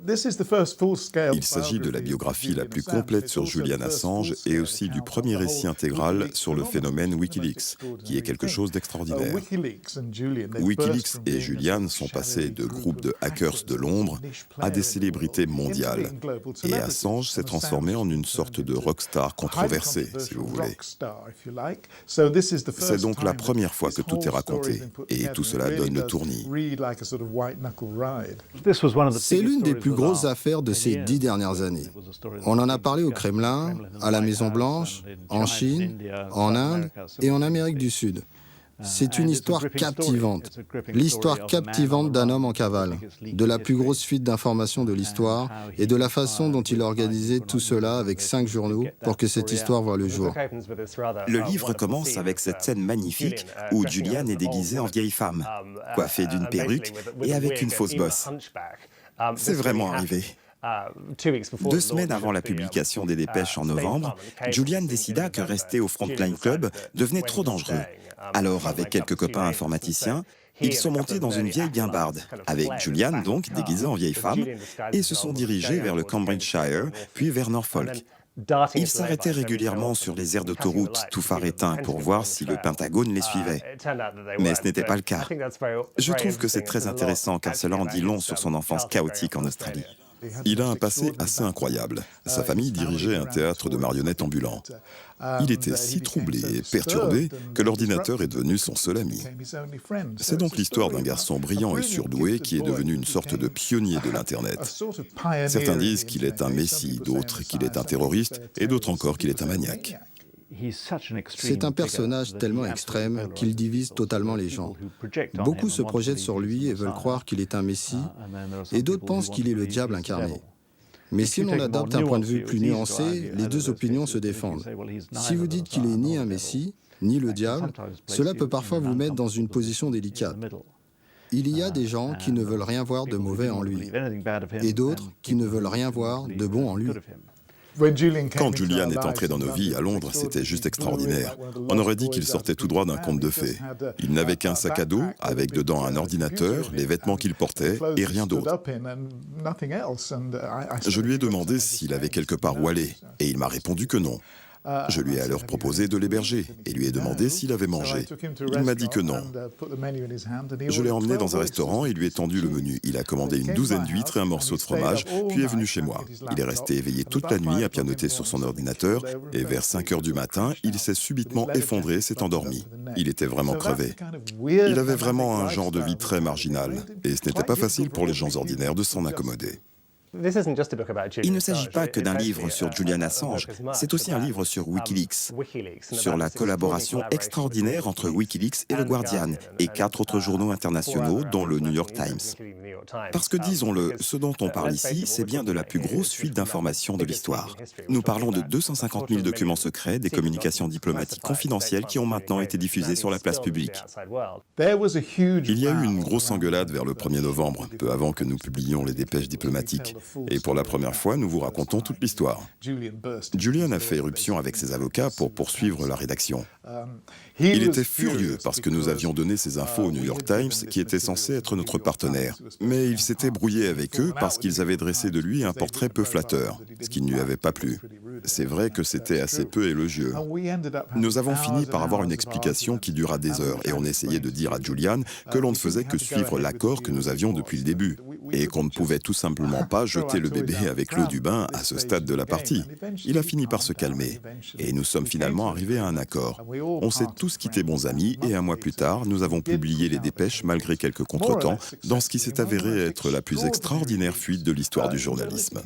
Il s'agit de la biographie la plus complète sur Julian Assange et aussi du premier récit intégral sur le phénomène Wikileaks, qui est quelque chose d'extraordinaire. Wikileaks et Julian sont passés de groupes de hackers de Londres à des célébrités mondiales. Et Assange s'est transformé en une sorte de rockstar controversé, si vous voulez. C'est donc la première fois que tout est raconté, et tout cela donne le tournis. C'est l'une des plus grosses affaires de ces 10 dernières années. On en a parlé au Kremlin, à la Maison-Blanche, en Chine, en Inde et en Amérique du Sud. C'est une histoire captivante. L'histoire captivante d'un homme en cavale, de la plus grosse fuite d'informations de l'histoire et de la façon dont il a organisé tout cela avec 5 journaux pour que cette histoire voie le jour. Le livre commence avec cette scène magnifique où Julian est déguisé en vieille femme, coiffé d'une perruque et avec une fausse bosse. C'est vraiment arrivé. 2 semaines avant la publication des dépêches en novembre, Julian décida que rester au Frontline Club devenait trop dangereux. Alors, avec quelques copains informaticiens, ils sont montés dans une vieille guimbarde, avec Julian donc déguisé en vieille femme, et se sont dirigés vers le Cambridgeshire, puis vers Norfolk. Ils s'arrêtaient régulièrement sur les aires d'autoroute, tout phare éteint, pour voir si le Pentagone les suivait. Mais ce n'était pas le cas. Je trouve que c'est très intéressant car cela en dit long sur son enfance chaotique en Australie. Il a un passé assez incroyable. Sa famille dirigeait un théâtre de marionnettes ambulant. Il était si troublé et perturbé que l'ordinateur est devenu son seul ami. C'est donc l'histoire d'un garçon brillant et surdoué qui est devenu une sorte de pionnier de l'Internet. Certains disent qu'il est un messie, d'autres qu'il est un terroriste et d'autres encore qu'il est un maniaque. C'est un personnage tellement extrême qu'il divise totalement les gens. Beaucoup se projettent sur lui et veulent croire qu'il est un messie, et d'autres pensent qu'il est le diable incarné. Mais si l'on adopte un point de vue plus nuancé, les 2 opinions se défendent. Si vous dites qu'il n'est ni un messie, ni le diable, cela peut parfois vous mettre dans une position délicate. Il y a des gens qui ne veulent rien voir de mauvais en lui, et d'autres qui ne veulent rien voir de bon en lui. Quand Julian est entré dans nos vies à Londres, c'était juste extraordinaire. On aurait dit qu'il sortait tout droit d'un conte de fées. Il n'avait qu'un sac à dos, avec dedans un ordinateur, les vêtements qu'il portait et rien d'autre. Je lui ai demandé s'il avait quelque part où aller, et il m'a répondu que non. Je lui ai alors proposé de l'héberger et lui ai demandé s'il avait mangé. Il m'a dit que non. Je l'ai emmené dans un restaurant et lui ai tendu le menu. Il a commandé une 12aine d'huîtres et un morceau de fromage, puis est venu chez moi. Il est resté éveillé toute la nuit à pianoter sur son ordinateur et vers 5 heures du matin, il s'est subitement effondré et s'est endormi. Il était vraiment crevé. Il avait vraiment un genre de vie très marginal et ce n'était pas facile pour les gens ordinaires de s'en accommoder. Il ne s'agit pas que d'un livre sur Julian Assange, c'est aussi un livre sur Wikileaks, sur la collaboration extraordinaire entre Wikileaks et le Guardian, et 4 autres journaux internationaux, dont le New York Times. Parce que, disons-le, ce dont on parle ici, c'est bien de la plus grosse fuite d'informations de l'histoire. Nous parlons de 250 000 documents secrets, des communications diplomatiques confidentielles qui ont maintenant été diffusées sur la place publique. Il y a eu une grosse engueulade vers le 1er novembre, peu avant que nous publiions les dépêches diplomatiques. Et pour la première fois, nous vous racontons toute l'histoire. Julian a fait éruption avec ses avocats pour poursuivre la rédaction. Il était furieux parce que nous avions donné ces infos au New York Times, qui était censé être notre partenaire. Mais il s'était brouillé avec eux parce qu'ils avaient dressé de lui un portrait peu flatteur, ce qui ne lui avait pas plu. C'est vrai que c'était assez peu élogieux. Nous avons fini par avoir une explication qui dura des heures et on essayait de dire à Julian que l'on ne faisait que suivre l'accord que nous avions depuis le début et qu'on ne pouvait tout simplement pas jeter le bébé avec l'eau du bain à ce stade de la partie. Il a fini par se calmer et nous sommes finalement arrivés à un accord. On s'est tous quittés bons amis et un mois plus tard, nous avons publié les dépêches malgré quelques contretemps dans ce qui s'est avéré être la plus extraordinaire fuite de l'histoire du journalisme.